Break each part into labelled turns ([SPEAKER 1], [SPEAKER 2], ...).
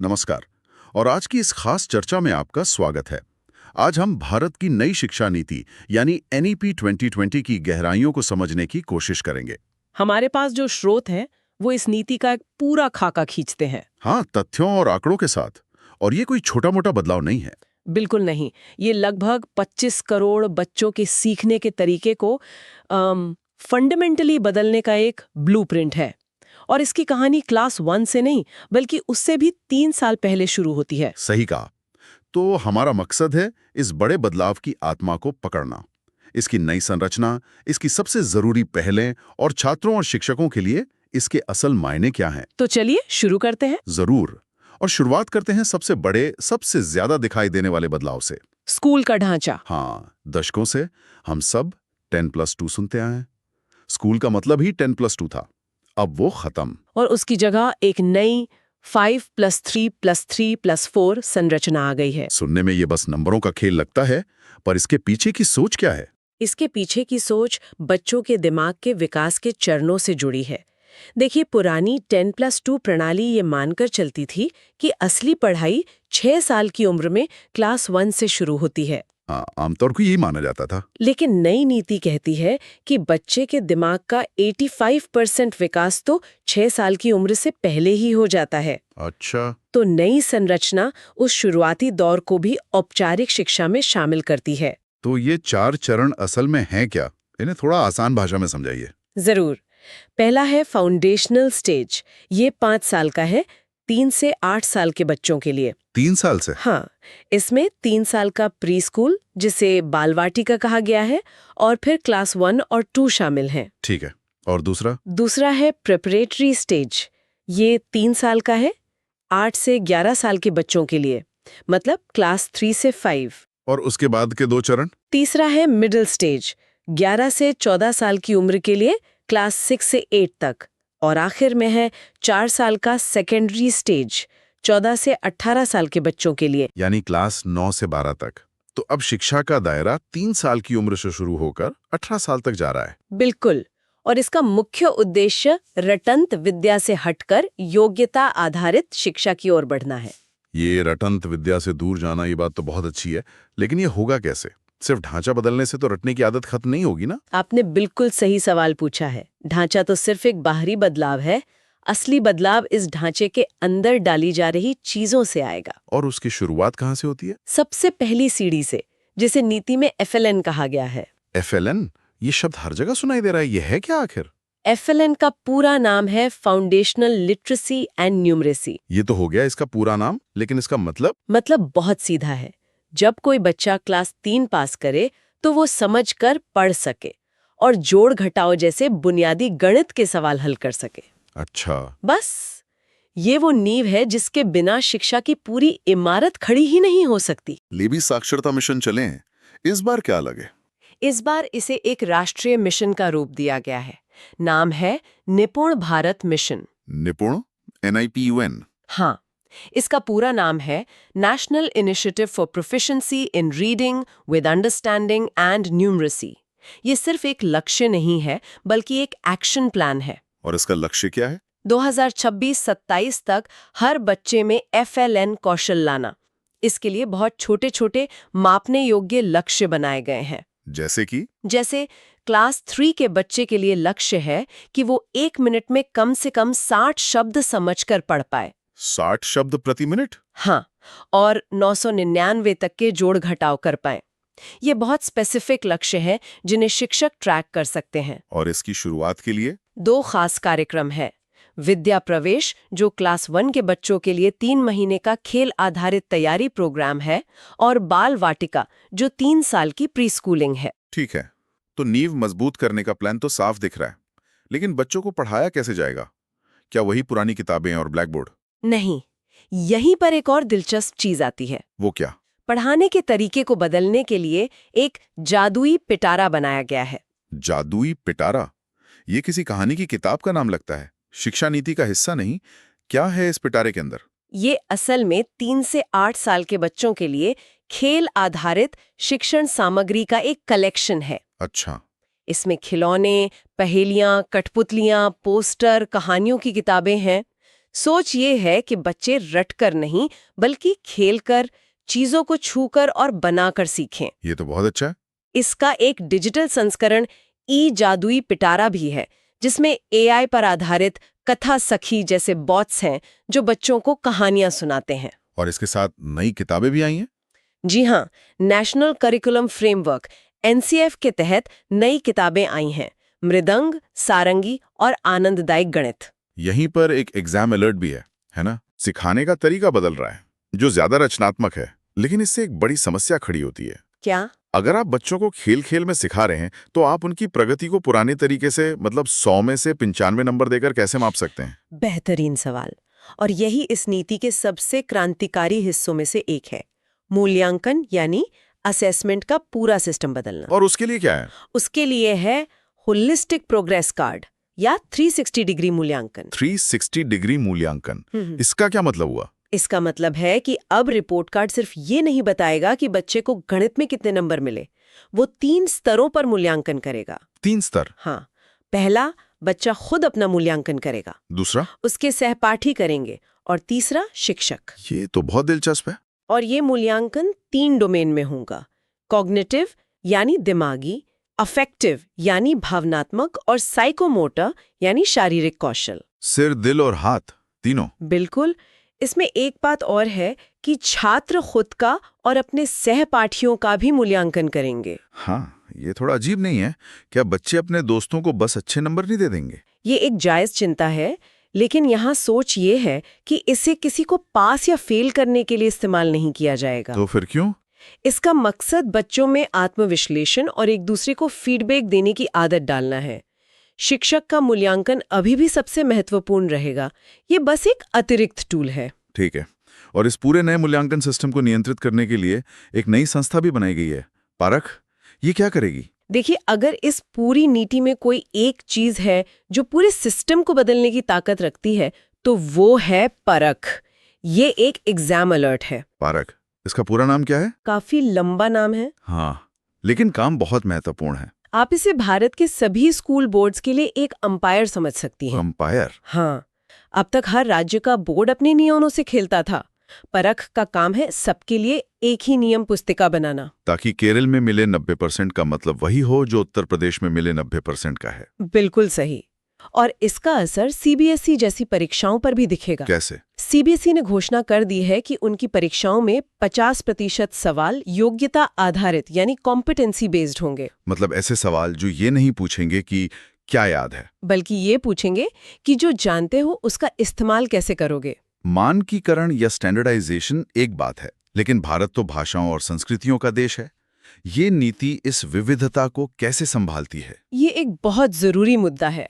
[SPEAKER 1] नमस्कार। और आज की इस खास चर्चा में आपका स्वागत है। आज हम भारत की नई शिक्षा नीति यानी एनईपी 2020 की गहराइयों को समझने की कोशिश करेंगे।
[SPEAKER 2] हमारे पास जो स्रोत हैं, वो इस नीति का एक पूरा खाका खींचते हैं।
[SPEAKER 1] हाँ, तथ्यों और आंकड़ों के साथ। और ये कोई छोटा मोटा बदलाव नहीं है।
[SPEAKER 2] बिल्कुल नहीं। ये लगभग 25 करोड़ बच्चों के सीखने के तरीके को फंडामेंटली बदलने का एक ब्लूप्रिंट है। और इसकी कहानी क्लास 1 से नहीं, बल्कि उससे भी 3 साल पहले शुरू होती है।
[SPEAKER 1] सही कहा। तो हमारा मकसद है इस बड़े बदलाव की आत्मा को पकड़ना, इसकी नई संरचना, इसकी सबसे जरूरी पहलें और छात्रों और शिक्षकों के लिए इसके असल मायने क्या हैं।
[SPEAKER 2] तो चलिए शुरू करते हैं।
[SPEAKER 1] जरूर। और शुरुआत करते हैं सबसे बड़े, सबसे ज्यादा दिखाई देने वाले बदलाव से।
[SPEAKER 2] स्कूल का ढांचा।
[SPEAKER 1] हाँ, दशकों से हम सब 10+2 सुनते आए हैं। स्कूल का मतलब ही 10+2 था। अब वो खत्म।
[SPEAKER 2] और उसकी जगह एक नई 5+3+3+4 संरचना आ गई है।
[SPEAKER 1] सुनने में ये बस नंबरों का खेल लगता है, पर इसके पीछे की सोच क्या है?
[SPEAKER 2] इसके पीछे की सोच बच्चों के दिमाग के विकास के चरणों से जुड़ी है। देखिए, पुरानी 10+2 प्रणाली ये मानकर चलती थी कि असली पढ़ाई 6 साल की उम्र में क्लास 1 से शुरू होती है।
[SPEAKER 1] हाँ, आमतौर को यही माना जाता था।
[SPEAKER 2] लेकिन नई नीति कहती है कि बच्चे के दिमाग का 85% विकास तो 6 साल की उम्र से पहले ही हो जाता है।
[SPEAKER 1] अच्छा।
[SPEAKER 2] तो नई संरचना उस शुरुआती दौर को भी औपचारिक शिक्षा में शामिल करती है।
[SPEAKER 1] तो ये 4 चरण असल में हैं क्या? इन्हें थोड़ा आसान भाषा में समझाइए।
[SPEAKER 2] जरूर। पहला है फाउंडेशनल स्टेज। ये 5 साल का है, 3 से 8 साल के बच्चों के लिए।
[SPEAKER 1] 3 साल से?
[SPEAKER 2] हाँ, इसमें 3 साल का प्री स्कूल, जिसे बालवाटिका कहा गया है, और फिर क्लास 1 और 2 शामिल हैं।
[SPEAKER 1] ठीक है। और दूसरा?
[SPEAKER 2] दूसरा है प्रिपरेटरी स्टेज। ये 3 साल का है, 8 से 11 साल के बच्चों के लिए, मतलब क्लास 3 से 5।
[SPEAKER 1] और उसके बाद के 2 चरण?
[SPEAKER 2] तीसरा है मिडिल स्टेज, 11 से 14 साल की उम्र के लिए, क्लास 6 से 8 तक। और आखिर में है 4 साल का सेकेंडरी स्टेज, 14 से 18 साल के बच्चों के लिए।
[SPEAKER 1] यानी क्लास 9 से 12 तक। तो अब शिक्षा का दायरा 3 साल की उम्र से शुरू होकर 18 साल तक जा रहा है।
[SPEAKER 2] बिल्कुल। और इसका मुख्य उद्देश्य रटंत विद्या से हटकर योग्यता आधारित शिक्षा की ओर बढ़ना है।
[SPEAKER 1] ये रटंत विद्या से दूर जाना, ये बात तो बहुत अच्छी है, लेकिन ये होगा कैसे? सिर्फ ढांचा बदलने से तो रटने की आदत खत्म नहीं होगी ना?
[SPEAKER 2] आपने बिल्कुल सही सवाल पूछा है। ढांचा तो सिर्फ एक बाहरी बदलाव है। असली बदलाव इस ढांचे के अंदर डाली जा रही चीजों से आएगा।
[SPEAKER 1] और उसकी शुरुआत कहाँ से होती है?
[SPEAKER 2] सबसे पहली सीढ़ी से, जिसे नीति में FLN कहा गया है।
[SPEAKER 1] FLN? ये शब्द हर जगह सुनाई दे रहा है, ये है क्या आखिर?
[SPEAKER 2] FLN का पूरा नाम है फाउंडेशनल लिटरेसी एंड न्यूमरेसी।
[SPEAKER 1] ये तो हो गया इसका पूरा नाम, लेकिन इसका
[SPEAKER 2] मतलब बहुत सीधा है। जब कोई बच्चा क्लास 3 पास करे तो वो समझकर पढ़ सके और जोड़ घटाव जैसे बुनियादी गणित के सवाल हल कर सके।
[SPEAKER 1] अच्छा।
[SPEAKER 2] बस ये वो नींव है जिसके बिना शिक्षा की पूरी इमारत खड़ी ही नहीं हो सकती।
[SPEAKER 1] लेवी साक्षरता मिशन चले हैं, इस बार क्या अलग है?
[SPEAKER 2] इस बार इसे एक राष्ट्रीय मिशन का रूप दिया गया है। नाम है निपुण भारत मिशन।
[SPEAKER 1] निपुण? NIPUN?
[SPEAKER 2] हाँ, इसका पूरा नाम है national initiative for proficiency in reading with understanding and numeracy. ये सिर्फ एक लक्ष्य नहीं है, बल्कि एक एक्शन प्लान है।
[SPEAKER 1] और इसका लक्ष्य क्या है?
[SPEAKER 2] 2026-27 तक हर बच्चे में FLN कौशल लाना। इसके लिए बहुत छोटे-छोटे मापने योग्य लक्ष्य बनाए गए हैं। जैसे क्लास 3 के बच्चे के लिए लक्ष्य है कि वो 1 मिनट में कम से कम 60 शब्द समझकर पढ़ पाए।
[SPEAKER 1] 60 शब्द प्रति मिनट?
[SPEAKER 2] हाँ, और 999 तक के जोड़ घटाव कर पाए। ये बहुत स्पेसिफिक लक्ष्य हैं जिन्हें शिक्षक ट्रैक कर सकते हैं।
[SPEAKER 1] और इसकी शुरुआत के लिए
[SPEAKER 2] 2 खास कार्यक्रम है। विद्या प्रवेश, जो क्लास 1 के बच्चों के लिए 3 महीने का खेल आधारित तैयारी प्रोग्राम है, और बाल वाटिका, जो 3 साल की प्री स्कूलिंग है।
[SPEAKER 1] ठीक है, तो नींव मजबूत करने का प्लान तो साफ दिख रहा है, लेकिन बच्चों को पढ़ाया कैसे जाएगा? क्या वही पुरानी किताबें और ब्लैक बोर्ड?
[SPEAKER 2] नहीं, यहीं पर एक और दिलचस्प चीज आती है।
[SPEAKER 1] वो क्या?
[SPEAKER 2] पढ़ाने के तरीके को बदलने के लिए एक जादुई पिटारा बनाया गया है।
[SPEAKER 1] जादुई पिटारा? ये किसी कहानी की किताब का नाम लगता है, शिक्षा नीति का हिस्सा नहीं। क्या है इस पिटारे के अंदर?
[SPEAKER 2] ये असल में 3 से 8 साल के बच्चों के लिए खेल आधारित शिक्षण सामग्री का एक कलेक्शन है।
[SPEAKER 1] अच्छा।
[SPEAKER 2] इसमें खिलौने, पहेलियां, कठपुतलियां, पोस्टर, कहानियों की किताबें हैं। सोच ये है कि बच्चे रटकर नहीं बल्कि खेलकर, चीजों को छूकर और बनाकर सीखें।
[SPEAKER 1] ये तो बहुत अच्छा है।
[SPEAKER 2] इसका एक डिजिटल संस्करण ई जादुई पिटारा भी है, जिसमें एआई पर आधारित कथा सखी जैसे बॉट्स हैं जो बच्चों को कहानियां सुनाते हैं।
[SPEAKER 1] और इसके साथ नई किताबें भी आई हैं?
[SPEAKER 2] जी हाँ, नेशनल करिकुलम फ्रेमवर्क एनसीएफ के तहत नई किताबें आई हैं, मृदंग, सारंगी और आनंददायक गणित।
[SPEAKER 1] यहीं पर एक एग्जाम अलर्ट भी है ना? सिखाने का तरीका बदल रहा है, जो ज्यादा रचनात्मक है, लेकिन इससे एक बड़ी समस्या खड़ी होती है।
[SPEAKER 2] क्या?
[SPEAKER 1] अगर आप बच्चों को खेल खेल में सिखा रहे हैं, तो आप उनकी प्रगति को पुराने तरीके से, मतलब 100 में से 95 नंबर देकर कैसे माप सकते हैं?
[SPEAKER 2] बेहतरीन सवाल। और यही इस नीति के सबसे क्रांतिकारी हिस्सों में से एक है, मूल्यांकन यानी असेसमेंट का पूरा सिस्टम बदलना।
[SPEAKER 1] और उसके लिए क्या है?
[SPEAKER 2] उसके लिए है होलिस्टिक प्रोग्रेस कार्ड या 360 डिग्री मूल्यांकन।
[SPEAKER 1] 360 डिग्री मूल्यांकन, इसका क्या मतलब हुआ?
[SPEAKER 2] इसका मतलब है कि अब रिपोर्ट कार्ड सिर्फ ये नहीं बताएगा कि बच्चे को गणित में कितने नंबर मिले, वो 3 स्तरों पर मूल्यांकन करेगा।
[SPEAKER 1] 3 स्तर?
[SPEAKER 2] हाँ, पहला, बच्चा खुद अपना मूल्यांकन करेगा।
[SPEAKER 1] दूसरा?
[SPEAKER 2] उसके सहपाठी करेंगे। और तीसरा, शिक्षक।
[SPEAKER 1] ये तो बहुत दिलचस्प है।
[SPEAKER 2] और ये मूल्यांकन 3 डोमेन में होगा, कॉग्निटिव यानी दिमागी, अफेक्टिव यानी भावनात्मक, और साइकोमोटर यानी शारीरिक कौशल।
[SPEAKER 1] सिर, दिल और हाथ, तीनों?
[SPEAKER 2] बिल्कुल। इसमें एक बात और है कि छात्र खुद का और अपने सहपाठियों का भी मूल्यांकन करेंगे।
[SPEAKER 1] हाँ, ये थोड़ा अजीब नहीं है? क्या बच्चे अपने दोस्तों को बस अच्छे नंबर नहीं दे देंगे?
[SPEAKER 2] ये एक जायज चिंता है, लेकिन यहाँ सोच ये है कि इसे किसी को पास या फेल करने के लिए इस्तेमाल नहीं किया जाएगा।
[SPEAKER 1] तो फिर क्यों?
[SPEAKER 2] इसका मकसद बच्चों में आत्मविश्लेषण और एक दूसरे को फीडबैक देने की आदत डालना है। शिक्षक का मूल्यांकन अभी भी सबसे महत्वपूर्ण रहेगा, ये बस एक अतिरिक्त टूल है।
[SPEAKER 1] ठीक है। और इस पूरे नए मूल्यांकन सिस्टम को नियंत्रित करने के लिए एक नई संस्था भी बनाई गई है, पारख। ये क्या करेगी?
[SPEAKER 2] देखिए, अगर इस पूरी नीति में कोई एक चीज है जो पूरे सिस्टम को बदलने की ताकत रखती है, तो वो है परख। ये एक एग्जाम अलर्ट है।
[SPEAKER 1] पारख, इसका पूरा नाम क्या है?
[SPEAKER 2] काफी लंबा नाम है।
[SPEAKER 1] हाँ, लेकिन काम बहुत महत्वपूर्ण है।
[SPEAKER 2] आप इसे भारत के सभी स्कूल बोर्ड्स के लिए एक अंपायर समझ सकती हैं।
[SPEAKER 1] अंपायर?
[SPEAKER 2] हाँ, अब तक हर राज्य का बोर्ड अपने नियमों से खेलता था। परख का काम है सबके लिए एक ही नियम पुस्तिका बनाना,
[SPEAKER 1] ताकि केरल में मिले 90% का मतलब वही हो जो उत्तर प्रदेश में मिले 90% का है।
[SPEAKER 2] बिल्कुल सही। और इसका असर सीबीएसई जैसी परीक्षाओं पर भी दिखेगा।
[SPEAKER 1] कैसे?
[SPEAKER 2] सीबीएसई ने घोषणा कर दी है कि उनकी परीक्षाओं में 50% सवाल योग्यता आधारित यानी कॉम्पिटेंसी बेस्ड होंगे।
[SPEAKER 1] मतलब ऐसे सवाल जो ये नहीं पूछेंगे कि क्या याद है,
[SPEAKER 2] बल्कि ये पूछेंगे कि जो जानते हो उसका इस्तेमाल कैसे करोगे।
[SPEAKER 1] मानकीकरण या स्टैंडर्डाइजेशन एक बात है, लेकिन भारत तो भाषाओं और संस्कृतियों का देश है। ये नीति इस विविधता को कैसे संभालती है?
[SPEAKER 2] ये एक बहुत जरूरी मुद्दा है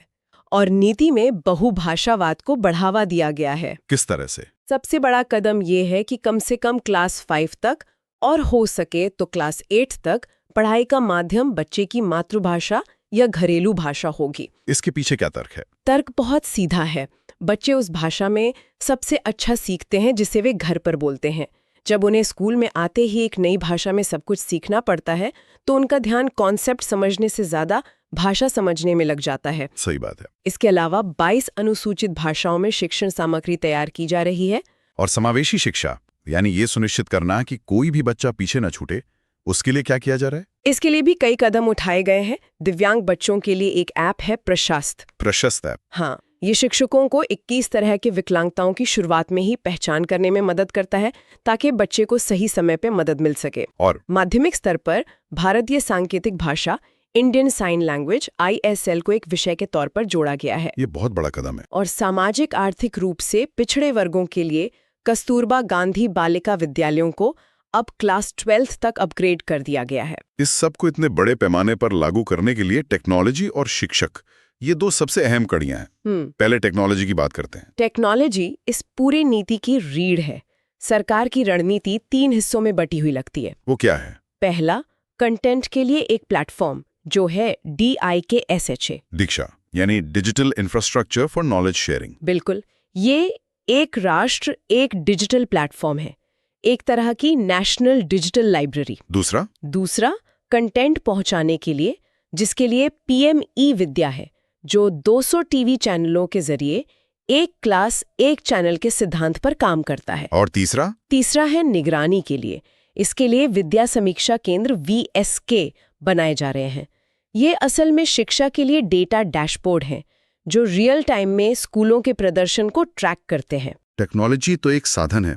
[SPEAKER 2] और नीति में बहुभाषावाद को बढ़ावा दिया गया है।
[SPEAKER 1] किस तरह से?
[SPEAKER 2] सबसे बड़ा कदम ये है कि कम से कम क्लास 5 तक और हो सके तो क्लास 8 तक पढ़ाई का माध्यम बच्चे की मातृभाषा या घरेलू भाषा होगी।
[SPEAKER 1] इसके पीछे क्या तर्क है?
[SPEAKER 2] तर्क बहुत सीधा है। बच्चे उस भाषा में सबसे अच्छा सीखते हैं जिसे वे घर पर बोलते हैं। जब उन्हें स्कूल में आते ही एक नई भाषा में सब कुछ सीखना पड़ता है, तो उनका ध्यान कॉन्सेप्ट समझने से ज्यादा भाषा समझने में लग जाता है।
[SPEAKER 1] सही बात है।
[SPEAKER 2] इसके अलावा 22 अनुसूचित भाषाओं में शिक्षण सामग्री तैयार की जा रही है।
[SPEAKER 1] और समावेशी शिक्षा, यानी ये सुनिश्चित करना कि कोई भी बच्चा पीछे न छूटे, उसके लिए क्या किया जा रहा है?
[SPEAKER 2] इसके लिए भी कई कदम उठाए गए हैं। दिव्यांग बच्चों के लिए एक ऐप है प्रशस्त।
[SPEAKER 1] प्रशस्त ऐप?
[SPEAKER 2] हाँ, ये शिक्षकों को 21 तरह की विकलांगताओं की शुरुआत में ही पहचान करने में मदद करता है, ताकि बच्चे को सही समय पे मदद मिल सके।
[SPEAKER 1] और
[SPEAKER 2] माध्यमिक स्तर पर भारतीय सांकेतिक भाषा इंडियन साइन लैंग्वेज ISL को एक विषय के तौर पर जोड़ा गया है।
[SPEAKER 1] ये बहुत बड़ा कदम है।
[SPEAKER 2] और सामाजिक आर्थिक रूप से पिछड़े वर्गों के लिए कस्तूरबा गांधी बालिका विद्यालयों को अब क्लास 12 तक अपग्रेड कर दिया गया है।
[SPEAKER 1] इस सब को इतने बड़े पैमाने पर लागू करने के लिए टेक्नोलॉजी और शिक्षक, ये दो सबसे अहम कड़ियां हैं। पहले टेक्नोलॉजी की बात करते हैं।
[SPEAKER 2] टेक्नोलॉजी इस पूरी नीति की रीढ़ है। सरकार की रणनीति 3 हिस्सों में बटी हुई लगती है।
[SPEAKER 1] वो क्या है?
[SPEAKER 2] पहला, कंटेंट के लिए एक प्लेटफॉर्म जो है DIKSHA।
[SPEAKER 1] दीक्षा, यानी digital infrastructure for knowledge sharing.
[SPEAKER 2] बिल्कुल, ये एक राष्ट्र एक डिजिटल प्लेटफॉर्म है, एक तरह की नेशनल डिजिटल लाइब्रेरी। दूसरा कंटेंट पहुंचाने के लिए, जिसके लिए PM ई-विद्या है, जो 200 टीवी चैनलों के जरिए एक क्लास एक चैनल के सिद्धांत पर काम करता है।
[SPEAKER 1] और तीसरा
[SPEAKER 2] है निगरानी के लिए। इसके लिए विद्या समीक्षा केंद्र VSK बनाए जा रहे हैं। ये असल में शिक्षा के लिए डेटा डैशबोर्ड हैं जो रियल टाइम में स्कूलों के प्रदर्शन को ट्रैक करते हैं।
[SPEAKER 1] टेक्नोलॉजी तो एक साधन है,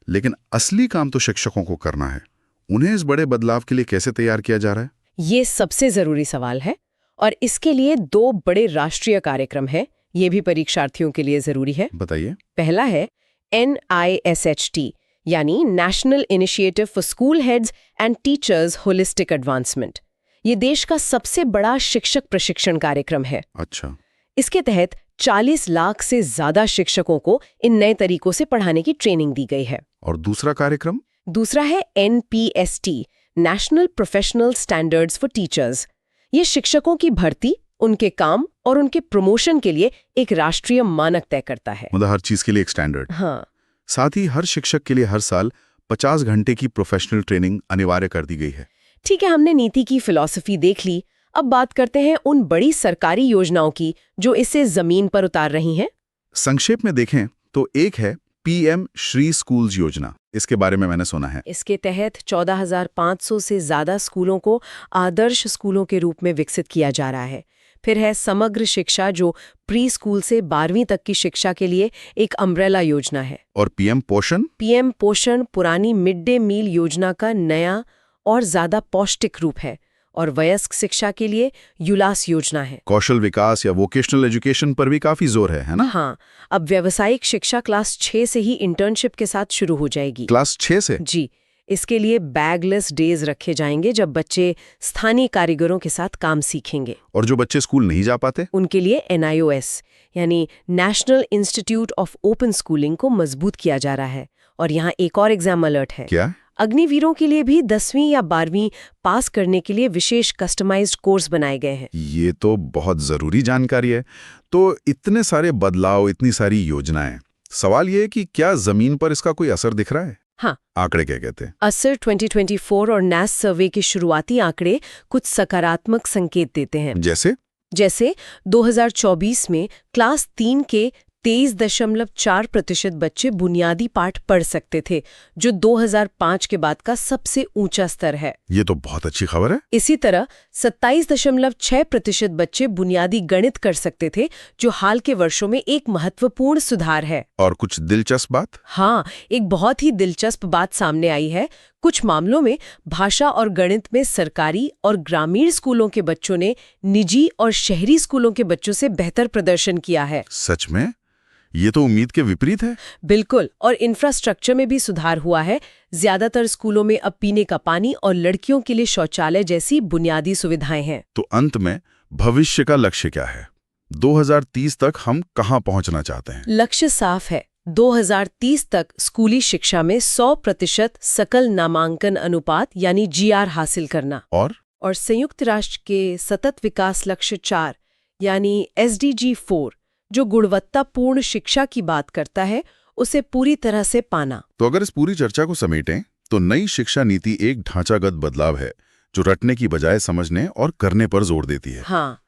[SPEAKER 1] लेकिन असली काम तो शिक्षकों को करना है। उन्हें इस बड़े बदलाव के लिए कैसे तैयार किया जा रहा है?
[SPEAKER 2] ये सबसे जरूरी सवाल है और इसके लिए 2 बड़े राष्ट्रीय कार्यक्रम हैं। ये भी परीक्षार्थियों के लिए जरूरी है।
[SPEAKER 1] बताइए।
[SPEAKER 2] पहला है NISHT यानी national initiative for school heads and teachers holistic advancement. ये देश का सबसे बड़ा शिक्षक प्रशिक्षण कार्यक्रम है।
[SPEAKER 1] अच्छा।
[SPEAKER 2] इसके तहत 40 लाख से ज्यादा शिक्षकों को इन नए तरीकों से पढ़ाने की ट्रेनिंग दी गई है।
[SPEAKER 1] और दूसरा कार्यक्रम?
[SPEAKER 2] दूसरा है NPST national professional standards for teachers. ये शिक्षकों की भर्ती, उनके काम और उनके प्रमोशन के लिए एक राष्ट्रीय मानक तय करता है।
[SPEAKER 1] मतलब हर चीज के लिए एक स्टैंडर्ड।
[SPEAKER 2] हाँ।
[SPEAKER 1] साथ ही हर शिक्षक के लिए हर साल 50 घंटे की प्रोफेशनल ट्रेनिंग अनिवार्य कर दी गई है।
[SPEAKER 2] ठीक है, हमने नीति की फिलॉसफी देख ली। अब बात करते हैं उन बड़ी सरकारी योजनाओं की जो इसे जमीन पर उतार रही हैं।
[SPEAKER 1] संक्षेप में देखें तो एक है PM श्री स्कूल्स योजना। इसके बारे में मैंने सुना है।
[SPEAKER 2] इसके तहत 14,500 से ज्यादा स्कूलों को आदर्श स्कूलों के रूप में विकसित किया जा रहा है। फिर है समग्र शिक्षा जो प्री स्कूल से 12वीं तक की शिक्षा के लिए एक अम्ब्रेला योजना है।
[SPEAKER 1] और PM पोषण
[SPEAKER 2] पुरानी मिड डे मील योजना का नया और ज्यादा पौष्टिक रूप है। और वयस्क शिक्षा के लिए युलास योजना है।
[SPEAKER 1] कौशल विकास या वोकेशनल एजुकेशन पर भी काफी जोर है ना?
[SPEAKER 2] हाँ, अब व्यावसायिक शिक्षा क्लास 6 से ही इंटर्नशिप के साथ शुरू हो जाएगी।
[SPEAKER 1] क्लास 6 से?
[SPEAKER 2] जी। इसके लिए बैगलेस डेज रखे जाएंगे जब बच्चे स्थानीय कारीगरों के साथ काम सीखेंगे।
[SPEAKER 1] और जो बच्चे स्कूल नहीं जा पाते
[SPEAKER 2] उनके लिए NIOS यानी national institute of open schooling को मजबूत किया जा रहा है। और यहाँ एक और एग्जाम अलर्ट है।
[SPEAKER 1] क्या?
[SPEAKER 2] अग्निवीरों के लिए भी 10वीं या 12वीं पास करने के लिए विशेष कस्टमाइज्ड कोर्स बनाए गए हैं।
[SPEAKER 1] ये तो बहुत जरूरी जानकारी है। तो इतने सारे बदलाव, इतनी सारी योजनाएं, सवाल ये है कि क्या जमीन पर इसका कोई असर दिख रहा है?
[SPEAKER 2] हाँ।
[SPEAKER 1] आंकड़े क्या कहते हैं?
[SPEAKER 2] असर 2024 और NAS सर्वे के शुरुआती आंकड़े कुछ सकारात्मक संकेत देते हैं। जैसे 2024 में क्लास 3 के 23.4% बच्चे बुनियादी पाठ पढ़ सकते थे, जो 2005 के बाद का सबसे ऊंचा स्तर है।
[SPEAKER 1] ये तो बहुत अच्छी खबर है।
[SPEAKER 2] इसी तरह 27.6% बच्चे बुनियादी गणित कर सकते थे, जो हाल के वर्षों में एक महत्वपूर्ण सुधार है।
[SPEAKER 1] और कुछ दिलचस्प बात?
[SPEAKER 2] हाँ, एक बहुत ही दिलचस्प बात सामने आई है। कुछ मामलों में भाषा और गणित में सरकारी और ग्रामीण स्कूलों के बच्चों ने निजी और शहरी स्कूलों के बच्चों से बेहतर प्रदर्शन किया है।
[SPEAKER 1] सच में? ये तो उम्मीद के विपरीत है।
[SPEAKER 2] बिल्कुल। और इंफ्रास्ट्रक्चर में भी सुधार हुआ है। ज्यादातर स्कूलों में अब पीने का पानी और लड़कियों के लिए शौचालय जैसी बुनियादी सुविधाएं हैं।
[SPEAKER 1] तो अंत में भविष्य का लक्ष्य क्या है? 2030 तक हम कहां पहुंचना चाहते हैं?
[SPEAKER 2] लक्ष्य साफ है। 2030 तक स्कूली शिक्षा में 100% सकल नामांकन अनुपात यानी GR हासिल करना।
[SPEAKER 1] और
[SPEAKER 2] संयुक्त राष्ट्र के सतत विकास लक्ष्य 4 यानी SDG 4 जो गुणवत्तापूर्ण शिक्षा की बात करता है, उसे पूरी तरह से पाना।
[SPEAKER 1] तो अगर इस पूरी चर्चा को समेटें तो नई शिक्षा नीति एक ढांचागत बदलाव है जो रटने की बजाय समझने और करने पर जोर देती है।
[SPEAKER 2] हाँ,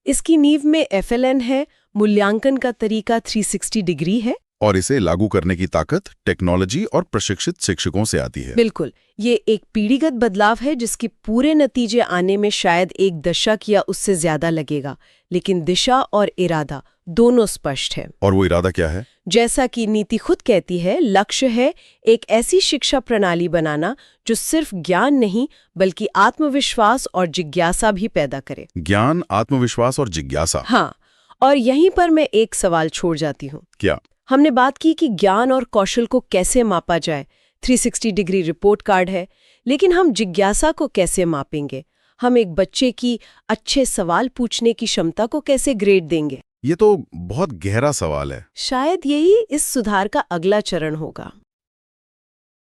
[SPEAKER 2] इसकी नींव में FLN है, मूल्यांकन का तरीका 360 डिग्री है
[SPEAKER 1] और इसे लागू करने की ताकत टेक्नोलॉजी और प्रशिक्षित शिक्षकों से आती है।
[SPEAKER 2] बिल्कुल। ये एक पीढ़ीगत बदलाव है जिसके पूरे नतीजे आने में शायद एक दशक या उससे ज्यादा लगेगा, लेकिन दिशा और इरादा दोनों स्पष्ट है।
[SPEAKER 1] और वो इरादा क्या है?
[SPEAKER 2] जैसा कि नीति खुद कहती है, लक्ष्य है एक ऐसी शिक्षा प्रणाली बनाना जो सिर्फ ज्ञान नहीं बल्कि आत्मविश्वास और जिज्ञासा भी पैदा करे।
[SPEAKER 1] ज्ञान, आत्मविश्वास और जिज्ञासा।
[SPEAKER 2] हाँ, और यहीं पर मैं एक सवाल छोड़ जाती हूँ।
[SPEAKER 1] क्या?
[SPEAKER 2] हमने बात की कि ज्ञान और कौशल को कैसे मापा जाए, 360 डिग्री रिपोर्ट कार्ड है, लेकिन हम जिज्ञासा को कैसे मापेंगे? हम एक बच्चे की अच्छे सवाल पूछने की क्षमता को कैसे ग्रेड देंगे?
[SPEAKER 1] ये तो बहुत गहरा सवाल है।
[SPEAKER 2] शायद यही इस सुधार का अगला चरण होगा।